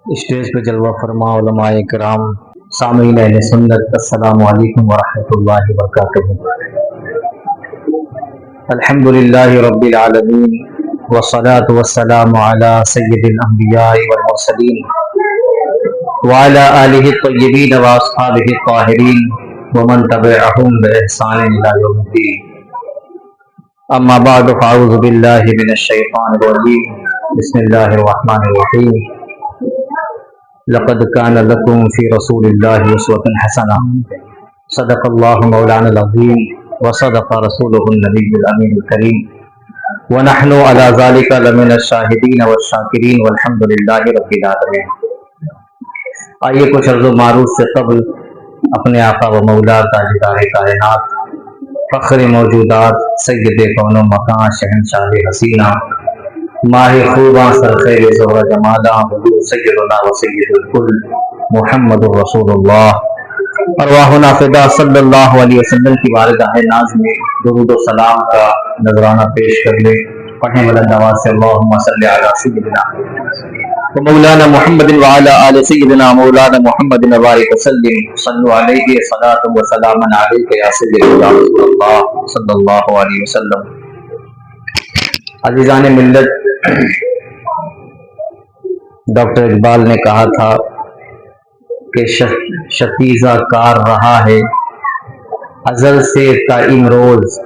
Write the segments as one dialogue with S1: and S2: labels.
S1: Stage پہ جلوہ فرما علماء کرام، سامعین اہل سنت، السلام علیکم ورحمۃ اللہ وبرکاتہ۔ الحمدللہ رب العالمین والصلاة والسلام علی سید الانبیاء والمرسلین وعلی آلہ الطیبین واصحابہ الطاہرین ومن تبعہم بإحسان الی یوم الدین۔ اما بعد فاعوذ باللہ من الشیطان الرجیم، بسم اللہ الرحمن الرحیم۔ لقد كان لكم في رسول الله أسوة حسنة، صدق الله مولانا العظيم وصدق رسوله النبي الأمين الكريم، ونحن على ذلك لمن الشاهدين والشاكرين والحمد لله رب العالمين۔ آئیے کچھ عرض و معروف سے قبل اپنے آقا و مولا تاجدار کائنات، فخر موجودات، سید کون و مکان، شہنشاہ حسینہ، ماہ خوباں، سرخیر زہرہ جمالہ، حضور سیدنا و سید الکل محمد رسول اللہ، ارواحنا فدا صلی اللہ علیہ وسلم کی بارگاہ ناز میں درود و سلام کا نذرانہ پیش کر لیں۔ پڑھیں بلند آواز سے اللہم صلی علی سیدنا و مولانا محمد وعلی آل سیدنا مولانا محمد وبارک وسلم، صلو علیہ صلاۃ و سلام علیک یا سیدنا رسول اللہ صلی اللہ علیہ وسلم۔ عزیزان ملت، ڈاکٹر اقبال نے کہا تھا کہ شکیزہ کار رہا ہے ازل سے تا امروز،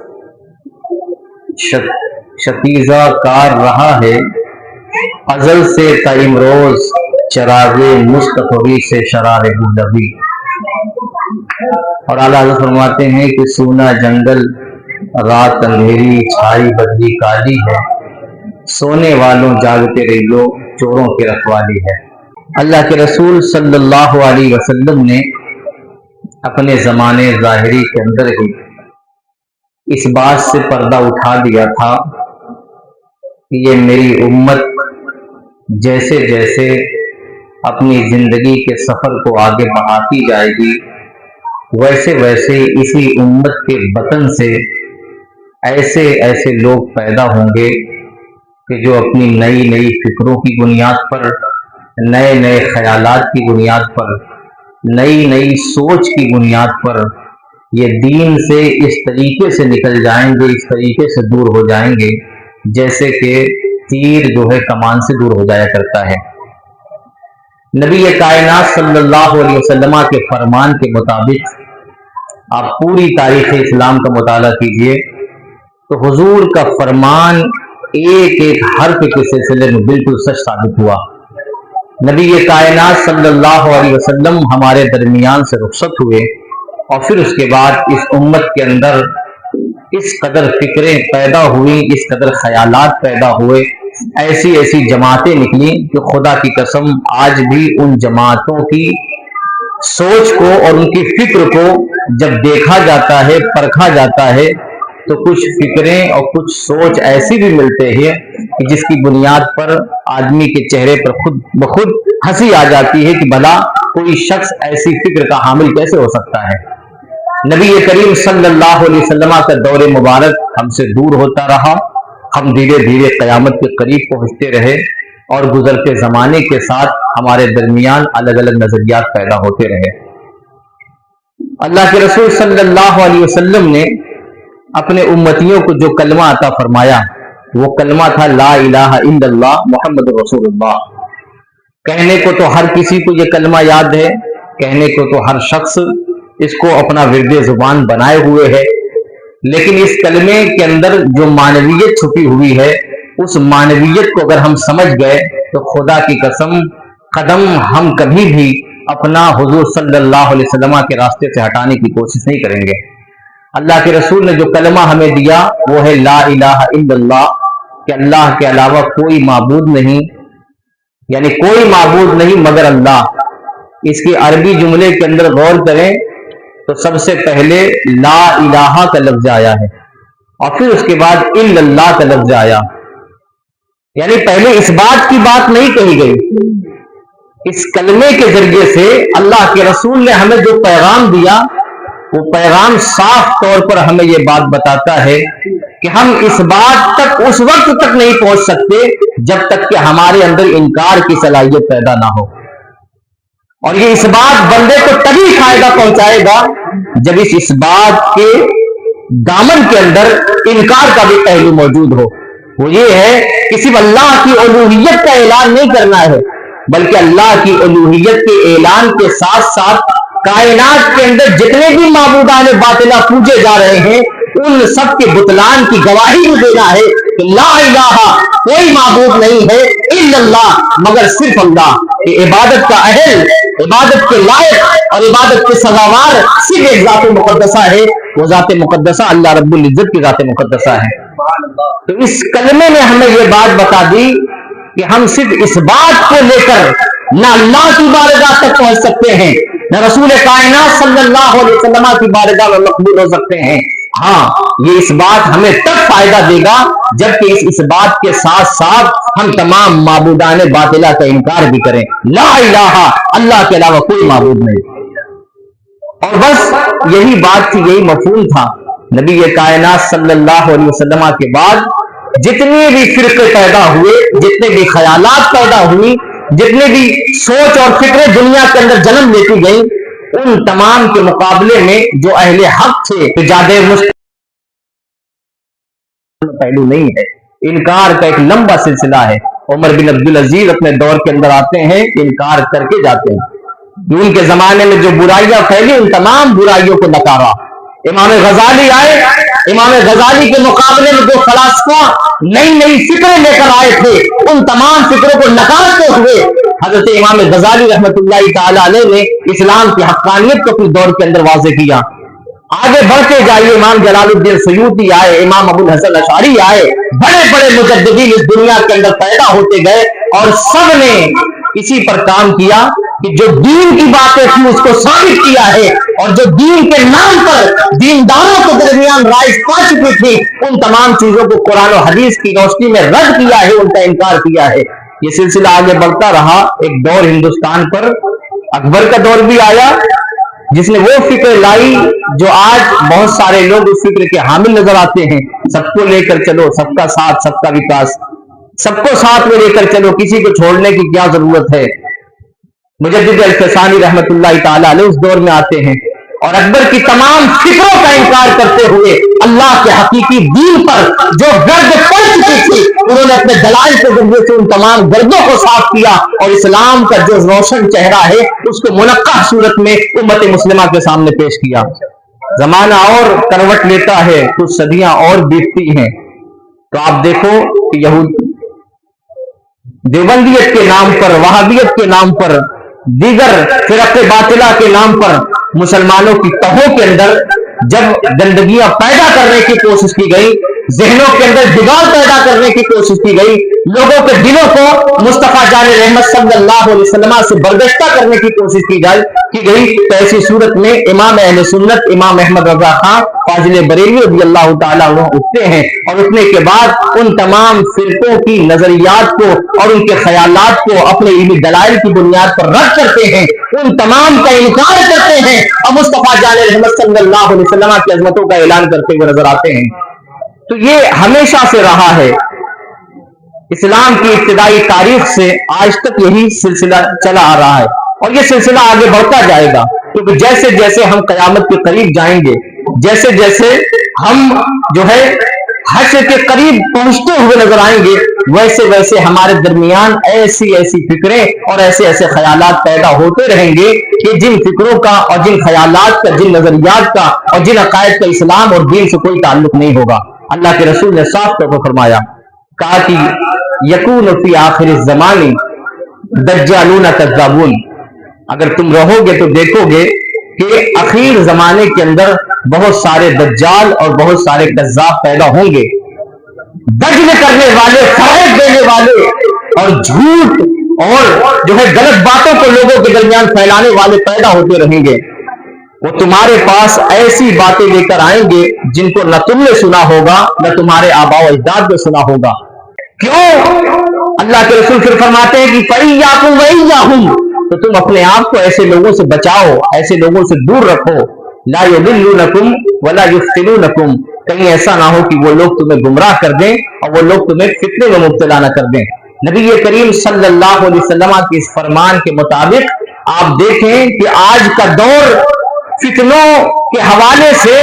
S1: شکیزہ کار رہا ہے ازل سے تا امروز، چراغ مصطفی سے شرار بولبی۔ اور اعلیٰ حضرت فرماتے ہیں کہ سونا جنگل، رات اندھیری، چھائی بدلی کالی ہے، سونے والوں جاگتے رہیو، چوروں کی رکھوالی ہے۔ اللہ کے رسول صلی اللہ علیہ وسلم نے اپنے زمانے ظاہری کے اندر ہی اس بات سے پردہ اٹھا دیا تھا کہ یہ میری امت جیسے جیسے اپنی زندگی کے سفر کو آگے بڑھاتی جائے گی، ویسے ویسے اسی امت کے بطن سے ایسے ایسے لوگ پیدا ہوں گے کہ جو اپنی نئی نئی فکروں کی بنیاد پر، نئے نئے خیالات کی بنیاد پر، نئی نئی سوچ کی بنیاد پر یہ دین سے اس طریقے سے نکل جائیں گے، اس طریقے سے دور ہو جائیں گے جیسے کہ تیر جو ہے کمان سے دور ہو جایا کرتا ہے۔ نبی کائنات صلی اللہ علیہ وسلم کے فرمان کے مطابق آپ پوری تاریخ اسلام کا مطالعہ کیجئے تو حضور کا فرمان ایک ایک حرف کے سلسلے میں بالکل سچ ثابت ہوا۔ نبی کائنات صلی اللہ علیہ وسلم ہمارے درمیان سے رخصت ہوئے اور پھر اس کے بعد اس امت کے اندر اس قدر فکریں پیدا ہوئیں، اس قدر خیالات پیدا ہوئے، ایسی ایسی جماعتیں نکلیں کہ خدا کی قسم آج بھی ان جماعتوں کی سوچ کو اور ان کی فکر کو جب دیکھا جاتا ہے، پرکھا جاتا ہے تو کچھ فکریں اور کچھ سوچ ایسی بھی ملتے ہیں کہ جس کی بنیاد پر آدمی کے چہرے پر خود بخود ہنسی آ جاتی ہے کہ بھلا کوئی شخص ایسی فکر کا حامل کیسے ہو سکتا ہے۔ نبی کریم صلی اللہ علیہ وسلم کا دور مبارک ہم سے دور ہوتا رہا، ہم دھیرے دھیرے قیامت کے قریب پہنچتے رہے اور گزرتے زمانے کے ساتھ ہمارے درمیان الگ الگ نظریات پیدا ہوتے رہے۔ اللہ کے رسول صلی اللہ علیہ وسلم نے اپنے امتیوں کو جو کلمہ عطا فرمایا وہ کلمہ تھا لا الہ الا اللہ محمد رسول اللہ۔ کہنے کو تو ہر کسی کو یہ کلمہ یاد ہے، کہنے کو تو ہر شخص اس کو اپنا ورد زبان بنائے ہوئے ہے، لیکن اس کلمے کے اندر جو معنویت چھپی ہوئی ہے اس معنویت کو اگر ہم سمجھ گئے تو خدا کی قسم قدم ہم کبھی بھی اپنا حضور صلی اللہ علیہ وسلم کے راستے سے ہٹانے کی کوشش نہیں کریں گے۔ اللہ کے رسول نے جو کلمہ ہمیں دیا وہ ہے لا الہ الا اللہ، کہ اللہ کے علاوہ کوئی معبود نہیں، یعنی کوئی معبود نہیں مگر اللہ۔ اس کی عربی جملے کے اندر غور کریں تو سب سے پہلے لا الہ کا لفظ آیا ہے اور پھر اس کے بعد الا اللہ کا لفظ آیا، یعنی پہلے اس بات کی بات نہیں کہی گئی۔ اس کلمے کے ذریعے سے اللہ کے رسول نے ہمیں جو پیغام دیا وہ پیغام صاف طور پر ہمیں یہ بات بتاتا ہے کہ ہم اس بات تک اس وقت تک نہیں پہنچ سکتے جب تک کہ ہمارے اندر انکار کی صلاحیت پیدا نہ ہو۔ اور یہ اس بات بندے کو تبھی فائدہ پہنچائے گا جب اس بات کے دامن کے اندر انکار کا بھی پہلو موجود ہو. وہ یہ ہے کہ صرف اللہ کی الوہیت کا اعلان نہیں کرنا ہے، بلکہ اللہ کی الوہیت کے اعلان کے ساتھ ساتھ کائنات کے اندر جتنے بھی معبودان باطلہ پوجے جا رہے ہیں ان سب کے بطلان کی گواہی بھی دینا ہے کہ لا الہ، کوئی معبود نہیں ہے الا اللہ، مگر صرف اللہ. کہ عبادت کا اہل، عبادت کے لائق اور عبادت کے سزاوار صرف ایک ذات مقدسہ ہے، وہ ذات مقدسہ اللہ رب العزت کی ذات مقدسہ ہے. تو اس کلمے نے ہمیں یہ بات بتا دی کہ ہم صرف اس بات کو لے کر نہ اللہ کی بارگاہ تک پہنچ سکتے ہیں، نہ رسول کائنات صلی اللہ علیہ وسلم کی بارگاہ میں مقبول ہو سکتے ہیں. ہاں، یہ اس بات ہمیں تب فائدہ دے گا جبکہ اس بات کے ساتھ ساتھ ہم تمام معبودان باطلہ کا انکار بھی کریں. لا الہ، اللہ کے علاوہ کوئی معبود نہیں. اور بس یہی بات تھی، یہی مفہوم تھا. نبی کائنات صلی اللہ علیہ وسلم کے بعد جتنے بھی فرقے پیدا ہوئے، جتنے بھی خیالات پیدا ہوئی، جتنے بھی سوچ اور فکریں دنیا کے اندر جنم لیتی گئیں، ان تمام کے مقابلے میں جو اہل حق تھے زیادہ پہلو نہیں ہے. انکار کا ایک لمبا سلسلہ ہے. عمر بن عبدالعزیز اپنے دور کے اندر آتے ہیں، انکار کر کے جاتے ہیں. ان کے زمانے میں جو برائیاں پھیلی ان تمام برائیوں کو نکارا. امام غزالی آئے، امام غزالی کے مقابلے میں جو فلاسفہ نئی نئی فکریں لے کر آئے تھے ان تمام فکروں کو نکارتے ہوئے حضرت امام غزالی رحمۃ اللہ تعالی علیہ نے اسلام کی حقانیت کو اپنے دور کے اندر واضح کیا. آگے بڑھتے جائیے، امام جلال الدین سیوطی آئے، امام ابو الحسن اشعری آئے، بڑے بڑے مجددین اس دنیا کے اندر پیدا ہوتے گئے اور سب نے اسی پر کام کیا کہ جو دین کی باتیں تھی اس کو ثابت کیا ہے، اور جو دین کے نام پر دینداروں کے درمیان رائج پا چکی تھی ان تمام چیزوں کو قرآن و حدیث کی روشنی میں رد کیا ہے، ان کا انکار کیا ہے. یہ سلسلہ آگے بڑھتا رہا. ایک دور ہندوستان پر اکبر کا دور بھی آیا جس نے وہ فکر لائی جو آج بہت سارے لوگ اس فکر کے حامل نظر آتے ہیں. سب کو لے کر چلو، سب کا ساتھ، سب کا وکاس، سب کو ساتھ میں لے کر چلو، کسی کو چھوڑنے کی کیا ضرورت ہے. مجدد الفسانی رحمت اللہ تعالی علیہ اس دور میں آتے ہیں اور اکبر کی تمام فکروں کا انکار کرتے ہوئے اللہ کے حقیقی دین پر جو گرد پڑ چکی تھی انہوں نے اپنے دلائل کے ذریعے سے ان تمام گردوں کو صاف کیا اور اسلام کا جو روشن چہرہ ہے اس کو منقح صورت میں امت مسلمہ کے سامنے پیش کیا. زمانہ اور کروٹ لیتا ہے، کچھ صدیاں اور بیتتی ہیں. تو آپ دیکھو کہ یہود دیوبندیت کے نام پر، وہابیت کے نام پر، دیگر فرق باطلہ کے نام پر مسلمانوں کی تہوں کے اندر جب گندگیاں پیدا کرنے کی کوشش کی گئی، ذہنوں کے اندر بگاڑ پیدا کرنے کی کوشش کی گئی، لوگوں کے دلوں کو مصطفیٰ جان رحمت صلی اللہ علیہ وسلم سے برگشتہ کرنے کی کوشش کی گئی، تو ایسی صورت میں امام اہل سنت امام احمد رضا خان فاضل بریلوی رضی اللہ تعالیٰ عنہ اٹھتے ہیں اور اٹھنے کے بعد ان تمام فرقوں کی نظریات کو اور ان کے خیالات کو اپنے علمی دلائل کی بنیاد پر رد کرتے ہیں، ان تمام کا انکار کرتے ہیں اور مصطفیٰ جان رحمت صلی اللہ علیہ وسلم کی عظمتوں کا اعلان کرتے ہوئے نظر آتے ہیں. تو یہ ہمیشہ سے رہا ہے، اسلام کی ابتدائی تاریخ سے آج تک یہی سلسلہ چلا آ رہا ہے اور یہ سلسلہ آگے بڑھتا جائے گا. کیونکہ جیسے جیسے ہم قیامت کے قریب جائیں گے، جیسے جیسے ہم جو ہے حشر کے قریب پہنچتے ہوئے نظر آئیں گے، ویسے ویسے ہمارے درمیان ایسی ایسی فکریں اور ایسے ایسے خیالات پیدا ہوتے رہیں گے کہ جن فکروں کا اور جن خیالات کا، جن نظریات کا اور جن عقائد کا اسلام اور دین سے کوئی تعلق نہیں ہوگا. اللہ کے رسول نے صاف طور پر فرمایا، کہا کہ یکون فی آخر الزمان دجالون کذابون، اگر تم رہو گے تو دیکھو گے کہ اخیر زمانے کے اندر بہت سارے دجال اور بہت سارے کذاب پیدا ہوں گے. دجل کرنے والے، فریب دینے والے اور جھوٹ اور جو ہے غلط باتوں کو لوگوں کے درمیان پھیلانے والے پیدا ہوتے رہیں گے. وہ تمہارے پاس ایسی باتیں لے کر آئیں گے جن کو نہ تم نے سنا ہوگا نہ تمہارے آباء و اجداد نے سنا ہوگا. کیوں؟ اللہ کے رسول پھر فرماتے ہیں کہ فَإِيَّاكُمْ وَإِيَّاهُمْ، تو تم اپنے آپ کو ایسے لوگوں سے بچاؤ، ایسے لوگوں سے دور رکھو. لا يضلونکم ولا یفتنونکم، کہیں ایسا نہ ہو کہ وہ لوگ تمہیں گمراہ کر دیں اور وہ لوگ تمہیں فتنے میں مبتلا نہ کر دیں. نبی کریم صلی اللہ علیہ وسلم کے اس فرمان کے مطابق آپ دیکھیں کہ آج کا دور فتنوں کے حوالے سے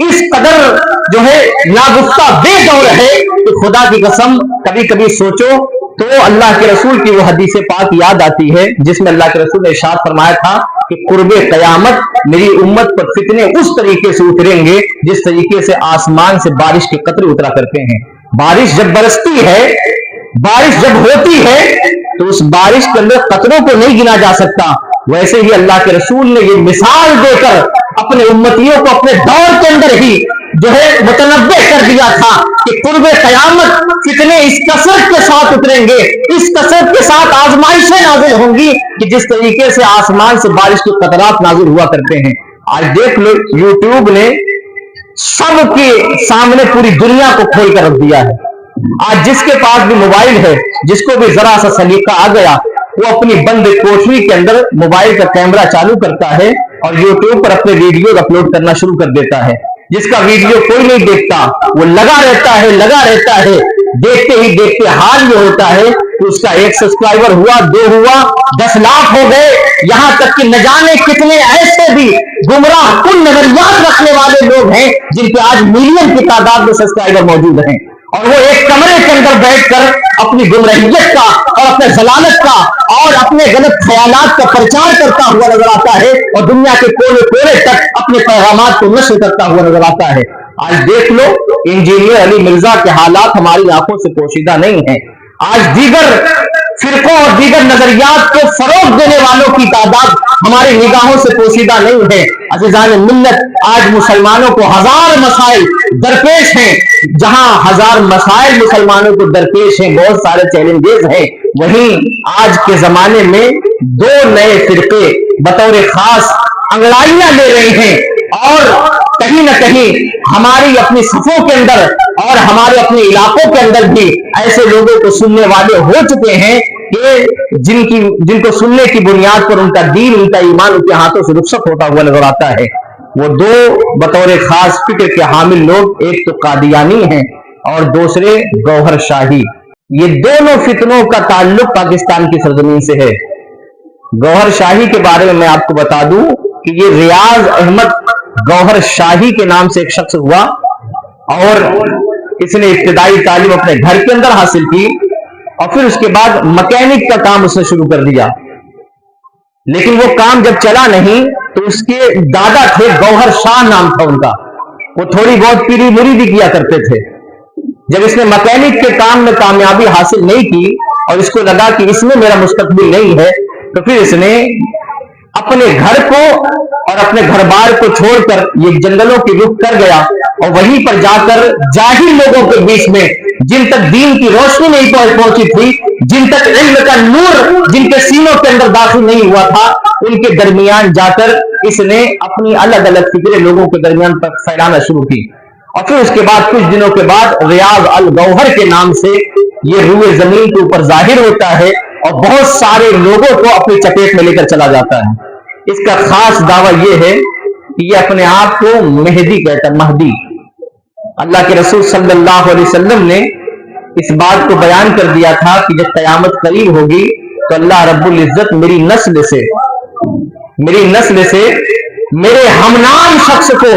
S1: اس قدر جو ہے ناگفتہ بے دور ہے کہ خدا کی قسم کبھی کبھی سوچو تو اللہ کے رسول کی وہ حدیث پاک یاد آتی ہے جس میں اللہ کے رسول نے ارشاد فرمایا تھا کہ قرب قیامت میری امت پر فتنے اس طریقے سے اتریں گے جس طریقے سے آسمان سے بارش کے قطرے اترا کرتے ہیں. بارش جب برستی ہے، بارش جب ہوتی ہے تو اس بارش کے اندر قطروں کو نہیں گنا جا سکتا. ویسے ہی اللہ کے رسول نے یہ مثال دے کر اپنے امتیوں کو اپنے دور کے اندر ہی جو ہے متنبع کر دیا تھا کہ قرب قیامت فتنے اس کثرت کے ساتھ اتریں گے، اس کثرت کے ساتھ آزمائشیں نازل ہوں گی کہ جس طریقے سے آسمان سے بارش کے قطرات نازل ہوا کرتے ہیں. آج دیکھ لو یوٹیوب نے سب کے سامنے پوری دنیا کو کھول کر رکھ دیا ہے. آج جس کے پاس بھی موبائل ہے، جس کو بھی ذرا سا سلیقہ آ گیا، وہ اپنی بند کوٹری کے اندر موبائل کا کیمرہ چالو کرتا ہے اور یوٹیوب پر اپنے ویڈیو اپلوڈ کرنا شروع کر دیتا ہے. جس کا ویڈیو کوئی نہیں دیکھتا وہ لگا رہتا ہے. دیکھتے ہی دیکھتے حال یہ ہوتا ہے کہ اس کا 1 سبسکرائبر ہوا، 2 ہوا، 10 لاکھ ہو گئے، یہاں تک کہ نہ جانے کتنے ایسے بھی گمراہ کن نظریات رکھنے والے لوگ ہیں جن کے آج ملین کی تعداد میں سبسکرائبر موجود ہیں، اور وہ ایک کمرے کے اندر بیٹھ کر اپنی گمراہیت کا اور اپنے ضلالت کا اور اپنے غلط خیالات کا پرچار کرتا ہوا نظر آتا ہے اور دنیا کے کونے کونے تک اپنے پیغامات کو نشر کرتا ہوا نظر آتا ہے. آج دیکھ لو انجینئر علی مرزا کے حالات ہماری آنکھوں سے پوشیدہ نہیں ہیں. آج دیگر فرقوں اور دیگر نظریات کو فروغ دینے والوں کی تعداد ہماری نگاہوں سے پوشیدہ نہیں ہے. عزیزان ملت، آج مسلمانوں کو ہزار مسائل درپیش ہیں. جہاں ہزار مسائل مسلمانوں کو درپیش ہیں، بہت سارے چیلنجز ہیں، وہیں آج کے زمانے میں 2 نئے فرقے بطور خاص انگڑائیاں لے رہے ہیں اور کہیں نہ کہیں ہماری اپنی صفوں کے اندر اور ہمارے اپنے علاقوں کے اندر بھی ایسے لوگوں کو سننے والے ہو چکے ہیں کہ جن کو سننے کی بنیاد پر ان کا دین، ان کا ایمان ان کے ہاتھوں سے رخصت ہوتا ہوا نظر آتا ہے. وہ 2 بطور خاص فکر کے حامل لوگ، ایک تو قادیانی ہیں اور دوسرے گوہر شاہی. یہ دونوں فتنوں کا تعلق پاکستان کی سرزمین سے ہے. گوہر شاہی کے بارے میں آپ کو بتا دوں کہ یہ ریاض احمد گوہر شاہی کے نام سے ایک شخص ہوا اور اس نے ابتدائی تعلیم اپنے گھر کے اندر حاصل کی اور پھر اس کے بعد مکینک کا کام اس نے شروع کر دیا. لیکن وہ کام جب چلا نہیں تو اس کے دادا تھے، گوہر شاہ نام تھا ان کا، وہ تھوڑی بہت پیری مری بھی کیا کرتے تھے. جب اس نے مکینک کے کام میں کامیابی حاصل نہیں کی اور اس کو لگا کہ اس میں میرا مستقبل نہیں ہے، تو پھر اس نے اپنے گھر کو اور اپنے گھر بار کو چھوڑ کر یہ جنگلوں کی رخ کر گیا اور وہیں پر جا کر جاہل لوگوں کے بیچ میں، جن تک دین کی روشنی نہیں پہنچی تھی، جن تک علم کا نور جن کے سینوں کے اندر داخل نہیں ہوا تھا، ان کے درمیان جا کر اس نے اپنی الگ الگ فکریں لوگوں کے درمیان تک پھیلانا شروع کی. اور پھر اس کے بعد کچھ دنوں کے بعد ریاض الگوہر کے نام سے یہ روئے زمین کے اوپر ظاہر ہوتا ہے اور بہت سارے لوگوں کو اپنی چپیٹ میں لے کر چلا جاتا ہے. اس کا خاص دعویٰ یہ ہے کہ یہ اپنے آپ کو مہدی کہتا ہے، مہدی. اللہ کے رسول صلی اللہ علیہ وسلم نے اس بات کو بیان کر دیا تھا کہ جب قیامت قریب ہوگی تو اللہ رب العزت میری نسل سے میرے ہمنام شخص کو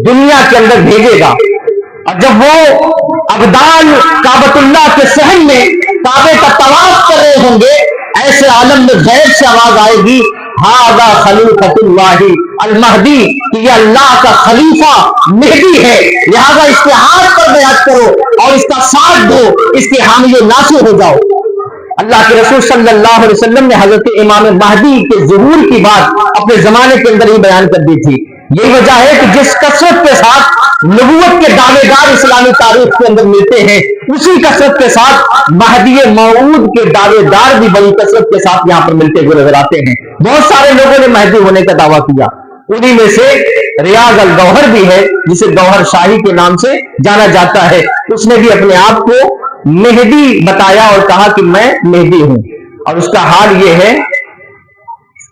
S1: دنیا کے اندر بھیجے گا، اور جب وہ ابدال کعبۃ اللہ کے صحن میں کعبے کا طواف کر رہے ہوں گے، ایسے عالم میں غیب سے آواز آئے گی، ھذا خلیفۃ اللہ المہدی، کہ یہ اللہ کا خلیفہ مہدی ہے، لہذا اس کے ہاتھ پر بیعت کرو اور اس کا ساتھ دو، اس کے حامی ناصر ہو جاؤ. اللہ کے رسول صلی اللہ علیہ وسلم نے حضرت امام مہدی کے ظہور کی بات اپنے زمانے کے اندر ہی بیان کر دی تھی. یہی وجہ ہے کہ جس کثرت کے ساتھ نبوت کے دعوے دار اسلامی تاریخ کے اندر ملتے ہیں، اسی کثرت کے ساتھ مہدی موعود کے دعوے دار بھی بڑی کثرت کے ساتھ یہاں پر ملتے ہوئے نظر آتے ہیں. بہت سارے لوگوں نے مہدی ہونے کا دعویٰ کیا، انہی میں سے ریاض الگوہر بھی ہے جسے گوہر شاہی کے نام سے جانا جاتا ہے. اس نے بھی اپنے آپ کو مہدی بتایا اور کہا کہ میں مہدی ہوں. اور اس کا حال یہ ہے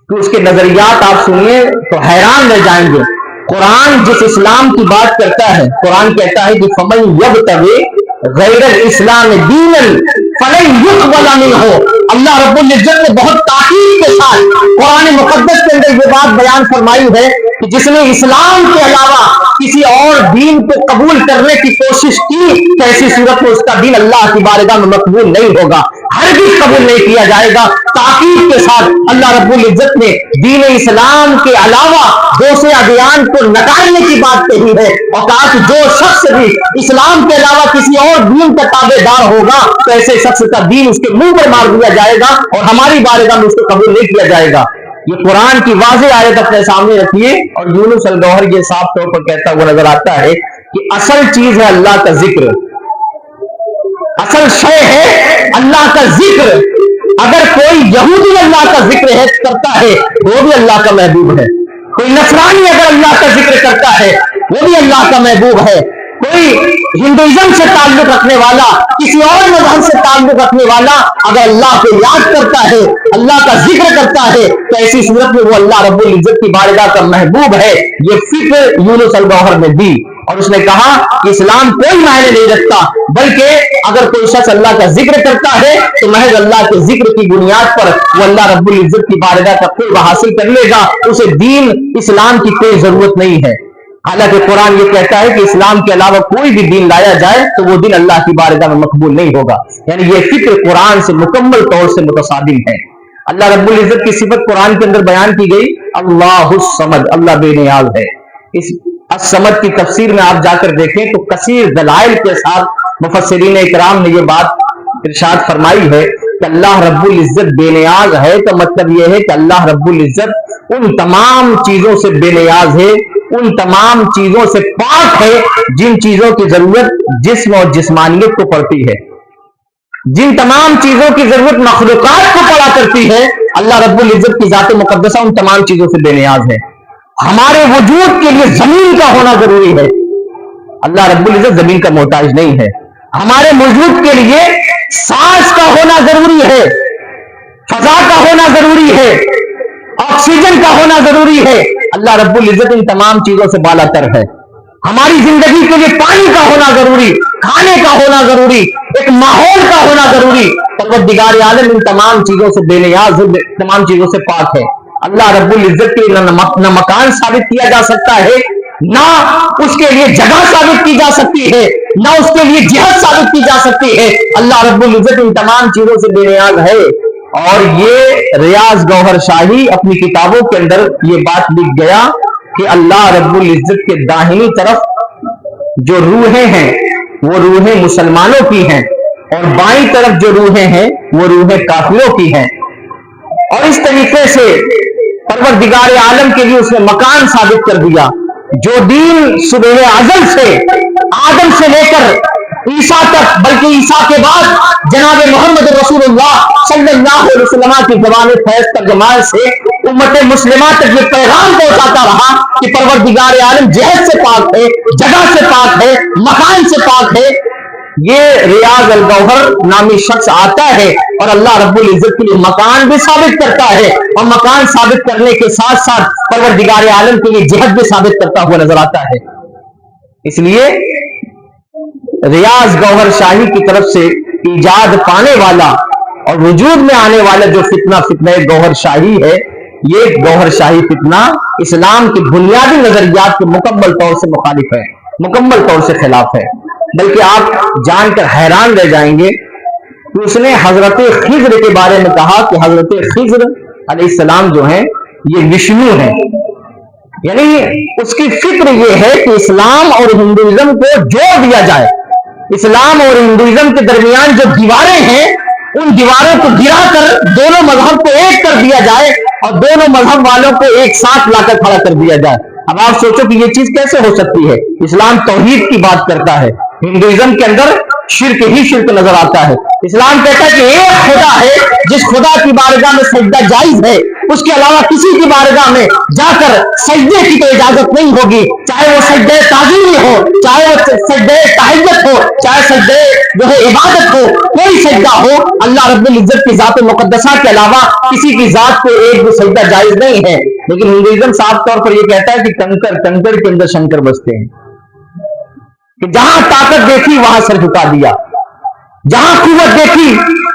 S1: کہ اس کے نظریات آپ سنیے تو حیران رہ جائیں گے. قرآن جس اسلام کی بات کرتا ہے، قرآن کہتا ہے کہ فَمَن يَبْتَغِ غَيْرَ الْإِسْلَامِ دِينًا فَلَن يُقْبَلَ مِنْهُ. اللہ رب العزت نے بہت تاکید کے ساتھ قرآن مقدس کے اندر یہ بات بیان فرمائی ہے کہ جس نے اسلام کے علاوہ کسی اور دین کو قبول کرنے کی کوشش کی تو ایسی صورت میں اس کا دین اللہ کی بارگاہ میں مقبول نہیں ہوگا، ہرگز قبول نہیں کیا جائے گا۔ تاکید کے ساتھ اللہ رب العزت نے دین اسلام کے علاوہ دوسرے ادیان کو نکالنے کی بات کہی ہے اور کہا کہ جو شخص بھی اسلام کے علاوہ کسی اور دین کا تابع دار ہوگا تو ایسے شخص کا دین اس کے منہ پر مار دیا جائے گا اور ہماری بارگاہ میں اس کو قبول نہیں کیا جائے گا۔ یہ قرآن کی واضح آیت اپنے سامنے رکھیے، اور یونس الگوہر یہ صاف طور پر کہتا ہوا نظر آتا ہے کہ اصل چیز ہے اللہ کا ذکر، اصل شے ہے اللہ کا ذکر۔ اگر کوئی یہودی اللہ کا ذکر کرتا ہے وہ بھی اللہ کا محبوب ہے، کوئی نصرانی اگر اللہ کا ذکر کرتا ہے وہ بھی اللہ کا محبوب ہے، کوئی ہندوازم سے تعلق رکھنے والا، کسی اور مذہب سے تعلق رکھنے والا اگر اللہ کو یاد کرتا ہے، اللہ کا ذکر کرتا ہے تو ایسی صورت میں وہ اللہ رب العزت کی بارگاہ کا محبوب ہے۔ یہ فکر یونس الگوہر نے دی اور اس نے کہا کہ اسلام کوئی معنی نہیں رکھتا، بلکہ اگر کوئی شخص اللہ کا ذکر کرتا ہے تو محض اللہ کے ذکر کی بنیاد پر وہ اللہ رب العزت کی بارگاہ کا قرب حاصل کر لے گا، اسے دین اسلام کی کوئی ضرورت نہیں ہے۔ حالانکہ قرآن یہ کہتا ہے کہ اسلام کے علاوہ کوئی بھی دین لایا جائے تو وہ دین اللہ کی بارگاہ میں مقبول نہیں ہوگا، یعنی یہ فکر قرآن سے مکمل طور سے متصادم ہے۔ اللہ رب العزت کی صفت قرآن کے اندر بیان کی گئی، اللہ الصمد، اللہ بے نیاز ہے۔ اس الصمد کی تفسیر میں آپ جا کر دیکھیں تو کثیر دلائل کے ساتھ مفسرین اکرام نے یہ بات ارشاد فرمائی ہے کہ اللہ رب العزت بے نیاز ہے، تو مطلب یہ ہے کہ اللہ رب العزت ان تمام چیزوں سے بے نیاز ہے، ان تمام چیزوں سے پاک ہے جن چیزوں کی ضرورت جسم اور جسمانیت کو پڑتی ہے، جن تمام چیزوں کی ضرورت مخلوقات کو پڑا کرتی ہے، اللہ رب العزت کی ذات مقدسہ ان تمام چیزوں سے بے نیاز ہے۔ ہمارے وجود کے لیے زمین کا ہونا ضروری ہے، اللہ رب العزت زمین کا محتاج نہیں ہے۔ ہمارے وجود کے لیے سانس کا ہونا ضروری ہے، فضا کا ہونا ضروری ہے، آکسیجن کا ہونا ضروری ہے، اللہ رب العزت ان تمام چیزوں سے بالا تر ہے۔ ہماری زندگی کے لیے پانی کا ہونا ضروری، کھانے کا ہونا ضروری، ایک ماحول کا ہونا ضروری، پروردگار عالم ان تمام چیزوں سے بے نیاز ہے، تمام چیزوں سے پاک ہے۔ اللہ رب العزت کے نہ مکان ثابت کیا جا سکتا ہے، نہ اس کے لیے جگہ ثابت کی جا سکتی ہے، نہ اس کے لیے جہت ثابت کی جا سکتی ہے۔ اللہ رب العزت ان تمام چیزوں سے بے نیاز ہے۔ اور یہ ریاض گوہر شاہی اپنی کتابوں کے اندر یہ بات لکھ گیا کہ اللہ رب العزت کے داہنی طرف جو روحیں ہیں وہ روحیں مسلمانوں کی ہیں، اور بائیں طرف جو روحیں ہیں وہ روحیں کافروں کی ہیں۔ اور اس طریقے سے پروردگار عالم کے لیے اس نے مکان ثابت کر دیا۔ جو دین صبح ازل سے آدم سے لے کر عیسیٰ تک، بلکہ عیسیٰ کے بعد جناب محمد رسول اللہ صلی اللہ علیہ وسلم کی زبان فیض ترجمان سے امت مسلمہ تک یہ پیغام پہنچاتا رہا کہ پروردگار عالم جہت سے پاک ہے، جگہ سے پاک ہے، مکان سے پاک ہے۔ یہ ریاض الگوہر نامی شخص آتا ہے اور اللہ رب العزت کے لیے مکان بھی ثابت کرتا ہے، اور مکان ثابت کرنے کے ساتھ ساتھ پروردگار عالم کے لیے جہت بھی ثابت کرتا ہوا نظر آتا ہے۔ اس لیے ریاض گوہر شاہی کی طرف سے ایجاد پانے والا اور وجود میں آنے والا جو فتنہ گوہر شاہی ہے، یہ گوہر شاہی فتنہ اسلام کے بنیادی نظریات کے مکمل طور سے مخالف ہے، مکمل طور سے خلاف ہے۔ بلکہ آپ جان کر حیران رہ جائیں گے کہ اس نے حضرت خضر کے بارے میں کہا کہ حضرت خضر علیہ السلام جو ہیں یہ وشنو ہیں، یعنی اس کی فکر یہ ہے کہ اسلام اور ہندوازم کو جوڑ دیا جائے، اسلام اور ہندوازم کے درمیان جو دیواریں ہیں ان دیواروں کو گرا کر دونوں مذہب کو ایک کر دیا جائے اور دونوں مذہب والوں کو ایک ساتھ لا کر کھڑا کر دیا جائے۔ اب آپ سوچو کہ یہ چیز کیسے ہو سکتی ہے؟ اسلام توحید کی بات کرتا ہے، ہندوازم کے اندر شرک ہی شرک نظر آتا ہے۔ اسلام کہتا ہے کہ ایک خدا ہے جس خدا کی بارگاہ میں سجدہ جائز ہے، اس کے علاوہ کسی کی بارگاہ میں جا کر سجدے کی تو اجازت نہیں ہوگی، چاہے وہ سجدے تعظیمی ہو، چاہے وہ سجدے تہجد ہو، چاہے سجدے جو ہے عبادت ہو، کوئی سجدہ ہو، اللہ رب العزت کی ذات مقدسہ کے علاوہ کسی کی ذات کو ایک بھی سجدہ جائز نہیں ہے۔ لیکن ہندوازم صاف طور پر یہ کہتا ہے کہ کنکر کے اندر شنکر بستے ہیں، کہ جہاں طاقت دیکھی وہاں سر جھکا دیا، جہاں قوت دیکھی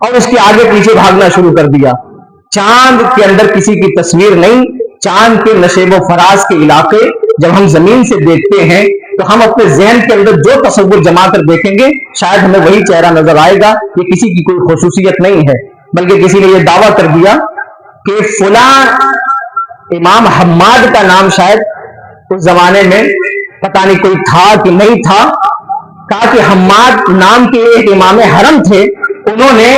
S1: اور اس کے آگے پیچھے بھاگنا شروع کر دیا. چاند کے اندر کسی کی تصویر نہیں. چاند کے نشیب و فراز کے علاقے جب ہم زمین سے دیکھتے ہیں تو ہم اپنے ذہن کے اندر جو تصور جما کر دیکھیں گے شاید ہمیں وہی چہرہ نظر آئے گا. یہ کسی کی کوئی خصوصیت نہیں ہے، بلکہ کسی نے یہ دعویٰ کر دیا کہ فلاں امام حماد کا نام شاید اس زمانے میں پتہ نہیں کوئی تھا کہ نہیں تھا. کہا کہ حماد نام کے ایک امام حرم تھے، انہوں نے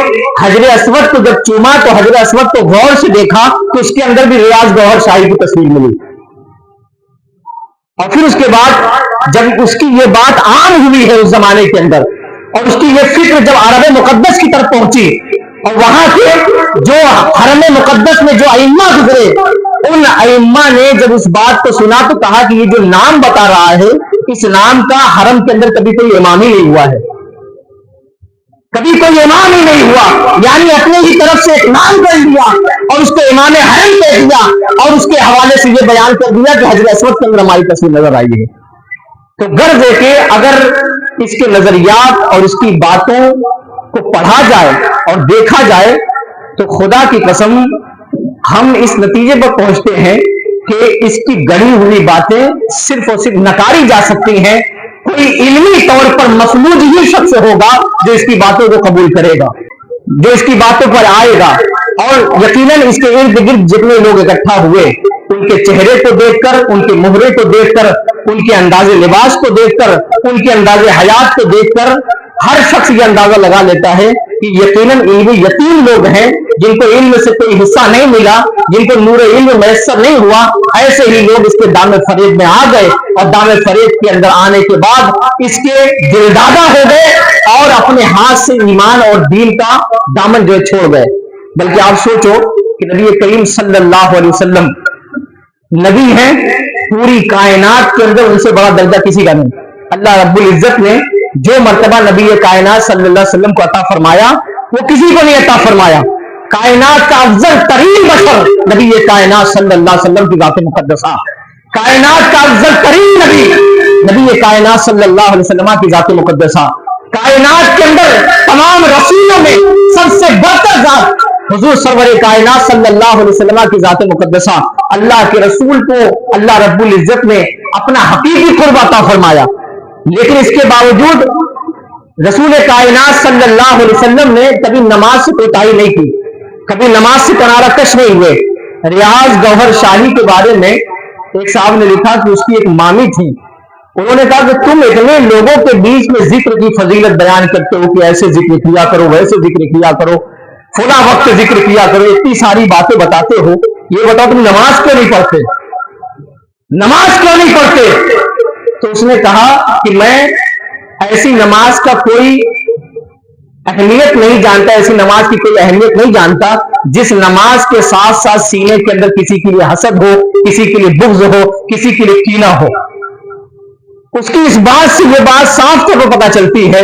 S1: حجر اسود کو جب چوما تو حجر اسود کو غور سے دیکھا تو اس کے اندر بھی ریاض گوہر شاہی کی تصویر ملی. اور پھر اس کے بعد جب اس کی یہ بات عام ہوئی ہے اس زمانے کے اندر، اور اس کی یہ فکر جب عرب مقدس کی طرف پہنچی اور وہاں کے جو حرم مقدس میں جو ائمہ گزرے ان ائمہ نے جب اس بات کو سنا تو کہا کہ یہ جو نام بتا رہا ہے اس نام کا حرم کے اندر کبھی کوئی امام ہی نہیں ہوا ہے، کبھی کوئی امام ہی نہیں ہوا. یعنی اپنے ہی طرف سے ایک نام کر دیا اور اس کو امام حرم کہہ دیا اور اس کے حوالے سے یہ بیان کر دیا کہ حجر اسود کے اندر ہماری تصویر نظر آئی ہے. تو غرض ہے کہ اگر اس کے نظریات اور اس کی باتوں کو پڑھا جائے اور دیکھا جائے تو خدا کی قسم ہم اس نتیجے پر پہنچتے ہیں کہ اس کی گڑھی ہوئی باتیں صرف اور صرف نکاری جا سکتی ہیں. کوئی علمی طور پر مفلوج ہی شخص ہوگا جو اس کی باتوں کو قبول کرے گا، جو اس کی باتوں پر آئے گا. اور یقیناً اس کے ارد گرد جتنے لوگ اکٹھا ہوئے ان کے چہرے کو دیکھ کر، ان کے مہرے کو دیکھ کر، ان کے انداز لباس کو دیکھ کر، ان کے انداز حیات کو دیکھ کر ہر شخص یہ اندازہ لگا لیتا ہے کہ یقیناً علمی یتیم لوگ ہیں جن کو علم سے کوئی حصہ نہیں ملا، جن کو نور علم میسر نہیں ہوا. ایسے ہی لوگ اس کے دام فریب میں آ گئے اور دام فریب کے اندر آنے کے بعد اس کے دلدادہ ہو گئے اور اپنے ہاتھ سے ایمان اور دین کا دامن جو چھوڑ گئے. بلکہ آپ سوچو کہ نبی کریم صلی اللہ علیہ وسلم نبی ہیں، پوری کائنات کے اندر ان سے بڑا درجہ کسی کا نہیں. اللہ رب العزت نے جو مرتبہ نبی کائنات صلی اللہ علیہ وسلم کو عطا فرمایا وہ کسی کو نہیں عطا فرمایا. کائنات کا افضل ترین بشر نبی کائنات صلی اللہ علیہ وسلم کی ذات مقدسہ، کائنات کا افضل ترین نبی کائنات صلی اللہ علیہ وسلم کی ذات مقدسہ، کائنات کے اندر تمام رسولوں میں سب سے بہتر ذات حضور سرور کائنات صلی اللہ علیہ وسلم کی ذات مقدسہ. اللہ کے رسول کو اللہ رب العزت نے اپنا حقیقی قرب عطا فرمایا، لیکن اس کے باوجود رسول کائنات صلی اللہ علیہ وسلم نے کبھی نماز سے کوتاہی نہیں کی، کبھی نماز سے کنارہ کش نہیں ہوئے. ریاض گوہر شاہی کے بارے میں ایک صاحب نے لکھا کہ اس کی ایک مامی تھی، انہوں نے کہا کہ تم اتنے لوگوں کے بیچ میں ذکر کی فضیلت بیان کرتے ہو کہ ایسے ذکر کیا کرو، ویسے ذکر کیا کرو، فلاں وقت ذکر کیا کرو، اتنی ساری باتیں بتاتے ہو، یہ بتاؤ تم نماز کیوں نہیں پڑھتے؟ نماز کیوں نہیں پڑھتے؟ تو اس نے کہا کہ میں ایسی نماز کا کوئی اہمیت نہیں جانتا، ایسی نماز کی کوئی اہمیت نہیں جانتا جس نماز کے ساتھ ساتھ سینے کے اندر کسی کے لیے حسد ہو، کسی کے لیے بغض ہو، کسی کے لیے کینہ ہو. اس کی اس بات سے یہ بات صاف طور پر پتہ چلتی ہے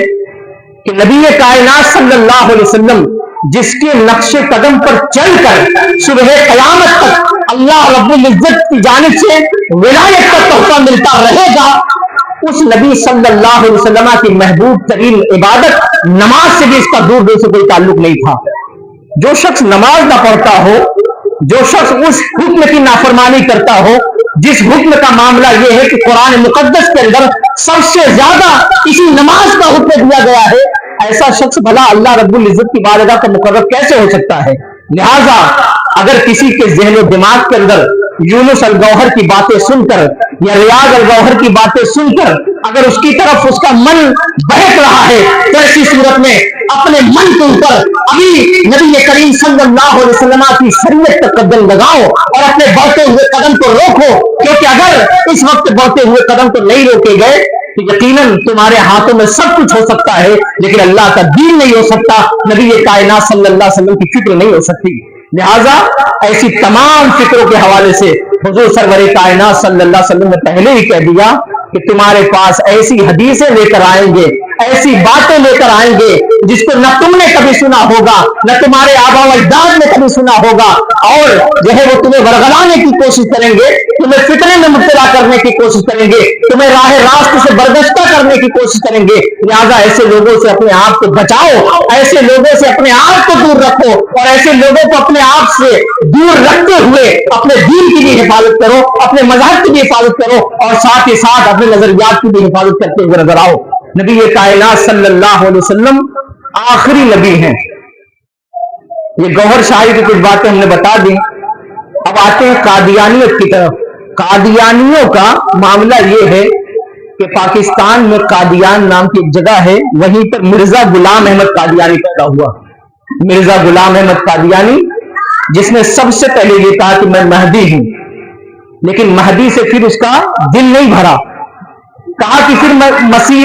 S1: کہ نبی کائنات صلی اللہ علیہ وسلم جس کے نقش قدم پر چل کر صبح قیامت تک اللہ رب العزت کی جانب سے ولایت کا تحفہ ملتا رہے گا، اس نبی صلی اللہ علیہ وسلم کی محبوب ترین عبادت نماز سے بھی اس کا دور دور سے کوئی تعلق نہیں تھا. جو شخص نماز نہ پڑھتا ہو، جو شخص اس حکم کی نافرمانی کرتا ہو جس حکم کا معاملہ یہ ہے کہ قرآن مقدس کے اندر سب سے زیادہ اسی نماز کا حکم دیا گیا ہے، ایسا شخص بھلا اللہ رب العزت کی بارگاہ کا مقرب کیسے ہو سکتا ہے؟ لہذا اگر کسی کے ذہن و دماغ کے اندر یونس الگوہر کی باتیں سن کر یا ریاض الگوہر کی باتیں سن کر اگر اس کی طرف اس کا من بہک رہا ہے تو ایسی صورت میں اپنے من کے اوپر ابھی نبی کریم صلی اللہ علیہ وسلم کی شریعت کا قدم لگاؤ اور اپنے بڑھتے ہوئے قدم کو روکو، کیونکہ اگر اس وقت بڑھتے ہوئے قدم کو نہیں روکے گئے تو یقیناً تمہارے ہاتھوں میں سب کچھ ہو سکتا ہے لیکن اللہ کا دین نہیں ہو سکتا، نبی کائنات صلی اللہ علیہ وسلم کی فکر نہیں ہو سکتی. لہذا ایسی تمام فکروں کے حوالے سے حضور سرور کائنات صلی اللہ علیہ وسلم نے پہلے ہی کہہ دیا کہ تمہارے پاس ایسی حدیثیں لے کر آئیں گے، ایسی باتیں لے کر آئیں گے جس کو نہ تم نے کبھی سنا ہوگا نہ تمہارے آبا و اجداد نے کبھی سنا ہوگا، اور جو ہے وہ تمہیں ورگلانے کی کوشش کریں گے، تمہیں فتنے میں مبتلا کرنے کی کوشش کریں گے، تمہیں راہ راست سے برگشتہ کرنے کی کوشش کریں گے۔ لہٰذا ایسے لوگوں سے اپنے آپ کو بچاؤ، ایسے لوگوں سے اپنے آپ کو دور رکھو، اور ایسے لوگوں کو اپنے آپ سے دور رکھتے ہوئے اپنے دین کی بھی حفاظت کرو، اپنے مذہب کی بھی حفاظت کرو، اور ساتھ ہی ساتھ اپنے نظریات کی بھی حفاظت کرتے ہوئے نظر آؤ۔ نبی کائنات صلی اللہ علیہ وسلم آخری نبی ہیں۔ یہ گوہر شاہی کی کچھ باتیں ہم نے بتا دی۔ اب آتے ہیں قادیانیت کی طرف۔ قادیانیوں کا معاملہ یہ ہے کہ پاکستان میں قادیان نام کی ایک جگہ ہے، وہیں پر مرزا غلام احمد قادیانی پیدا ہوا۔ مرزا غلام احمد قادیانی جس نے سب سے پہلے یہ کہا کہ میں مہدی ہوں، لیکن مہدی سے پھر اس کا دل نہیں بھرا، کہا کہ پھر میں مسیح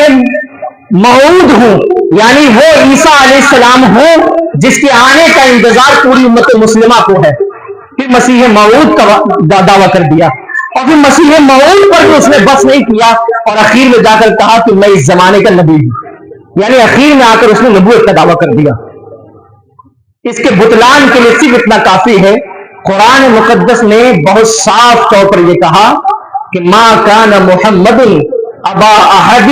S1: موعود ہوں، یعنی وہ عیسیٰ علیہ السلام ہوں جس کے آنے کا انتظار پوری امت مسلمہ کو ہے۔ پھر مسیح موعود کا دعویٰ کر دیا، اور پھر مسیح موعود پر بھی اس نے بس نہیں کیا، اور اخیر میں جا کر کہا کہ میں اس زمانے کا نبی ہوں، یعنی اخیر میں آ کر اس نے نبوت کا دعویٰ کر دیا۔ اس کے بطلان کے لیے صرف اتنا کافی ہے، قرآن مقدس نے بہت صاف طور پر یہ کہا کہ ما کان محمد ابا احد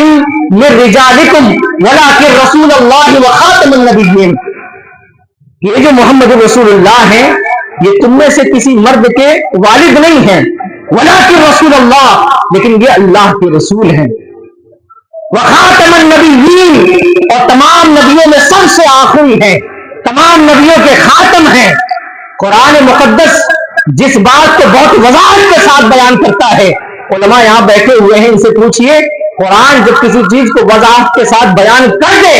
S1: من رجالکم ولکن رسول اللہ وخاتم النبیین۔ یہ جو محمد رسول اللہ ہیں یہ تم میں سے کسی مرد کے والد نہیں ہیں، ولکن رسول اللہ، لیکن یہ اللہ کے رسول ہیں، وخاتم النبیین، اور تمام نبیوں میں سب سے آخری ہیں، تمام نبیوں کے خاتم ہیں۔ قرآن مقدس جس بات کو بہت وضاحت کے ساتھ بیان کرتا ہے، علماء یہاں بیٹھے ہوئے ہیں، ان سے پوچھئے قرآن جب کسی چیز کو وضاحت کے ساتھ بیان کر دے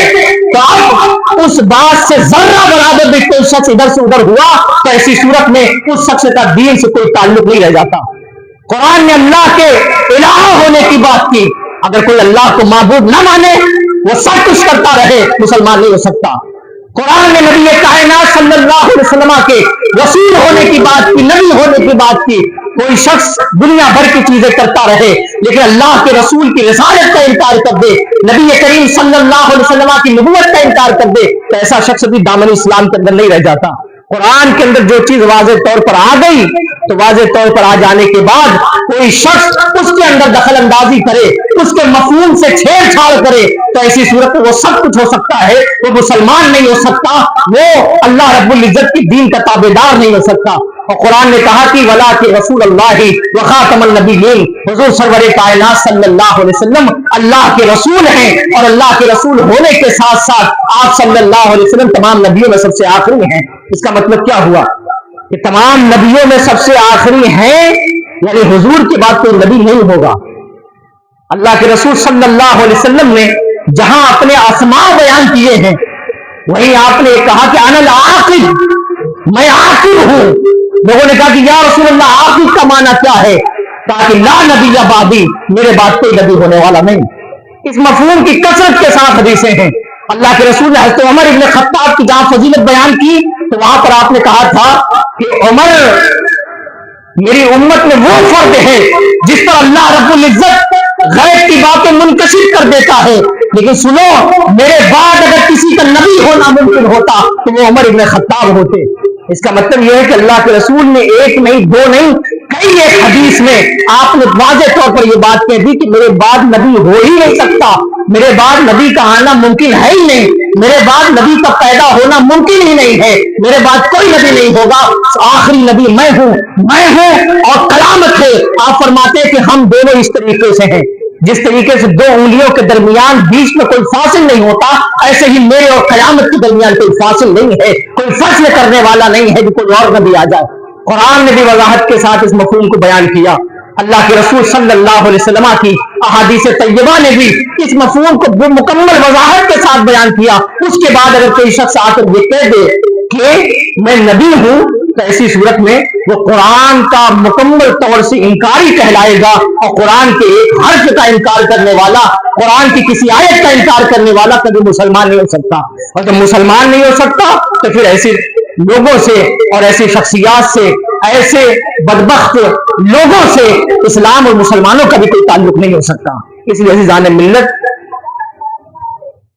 S1: تو اب اس بات سے ذرہ برابر بھی کوئی شخص ادھر سے ادھر ہوا تو ایسی صورت میں اس شخص کا دین سے کوئی تعلق نہیں رہ جاتا۔ قرآن نے اللہ کے الہ ہونے کی بات کی، اگر کوئی اللہ کو معبود نہ مانے وہ سب کچھ کرتا رہے مسلمان نہیں ہو سکتا۔ قرآن نے نبی کائنات صلی اللہ علیہ وسلم کے رسول ہونے کی بات کی، نبی ہونے کی بات کی۔ کوئی شخص دنیا بھر کی چیزیں کرتا رہے لیکن اللہ کے رسول کی رسالت کا انکار کر دے، نبی کریم صلی اللہ علیہ وسلم کی نبوت کا انکار کر دے تو ایسا شخص بھی دامن اسلام کے اندر نہیں رہ جاتا۔ قرآن کے اندر جو چیز واضح طور پر آ گئی تو واضح طور پر آ جانے کے بعد کوئی شخص اس کے اندر دخل اندازی کرے، اس کے مفہوم سے چھیڑ چھاڑ کرے تو ایسی صورت میں وہ سب کچھ ہو سکتا ہے، وہ مسلمان نہیں ہو سکتا، وہ اللہ رب العزت کی دین کا تابعدار نہیں ہو سکتا۔ اور قرآن نے کہا کہ ولا کہ رسول اللہ وخاتم النبیین، حضور سرور کائنات صلی اللہ علیہ وسلم اللہ کے رسول ہیں، اور اللہ کے رسول ہونے کے ساتھ ساتھ آپ صلی اللہ علیہ وسلم تمام نبیوں میں سب سے آخری ہیں۔ اس کا مطلب کیا ہوا کہ تمام نبیوں میں سب سے آخری ہیں، یعنی حضور کے بعد کوئی نبی نہیں ہوگا۔ اللہ کے رسول صلی اللہ علیہ وسلم نے جہاں اپنے اسماء بیان کیے ہیں وہیں آپ نے کہا کہ انا العاقب، میں عاقب ہوں۔ لوگوں نے کہا کہ یا رسول اللہ عاقب کا معنی کیا ہے؟ کہا کہ لا نبی بعدی، میرے بعد کوئی نبی ہونے والا نہیں۔ اس مفہوم کی کثرت کے ساتھ حدیثیں ہیں۔ اللہ کے رسول نے حضرت عمر ابن خطاب کی جہاں فضیلت بیان کی تو وہاں پر آپ نے کہا تھا کہ عمر میری امت میں وہ فرد ہے جس پر اللہ رب العزت غیب کی باتیں منکشف کر دیتا ہے، لیکن سنو میرے بعد اگر کسی کا نبی ہونا ممکن ہوتا تو وہ عمر ابن خطاب ہوتے۔ اس کا مطلب یہ ہے کہ اللہ کے رسول نے ایک نہیں دو نہیں کئی ایک حدیث میں آپ نے واضح طور پر یہ بات کہہ دی کہ میرے بعد نبی ہو ہی نہیں سکتا، میرے بعد نبی کا آنا ممکن ہے ہی نہیں، میرے بعد نبی کا پیدا ہونا ممکن ہی نہیں ہے، میرے بعد کوئی نبی نہیں ہوگا، آخری نبی میں ہوں اور قیامت ہے۔ آپ فرماتے ہیں کہ ہم دونوں اس طریقے سے ہیں، جس طریقے سے دو انگلیوں کے درمیان بیچ میں کوئی فاصل نہیں ہوتا، ایسے ہی میرے اور قیامت کے درمیان کوئی فاصل نہیں ہے، کوئی فصل کرنے والا نہیں ہے کہ کوئی اور نبی آ جائے۔ قرآن نے بھی وضاحت کے ساتھ اس مفہوم کو بیان کیا، اللہ کے رسول صلی اللہ علیہ وسلم کی احادیث طیبہ نے بھی اس مفہوم کو مکمل وضاحت کے ساتھ بیان کیا۔ اس کے بعد اگر کوئی شخص آ کر یہ کہہ دے کہ میں نبی ہوں تو ایسی صورت میں وہ قرآن کا مکمل طور سے انکاری کہلائے گا، اور قرآن کے ایک حرف کا انکار کرنے والا، قرآن کی کسی آیت کا انکار کرنے والا کبھی مسلمان نہیں ہو سکتا۔ اور جب مسلمان نہیں ہو سکتا تو پھر ایسے لوگوں سے اور ایسی شخصیات سے، ایسے بدبخت لوگوں سے اسلام اور مسلمانوں کا بھی کوئی تعلق نہیں ہو سکتا۔ اس لیے عزیزان ملت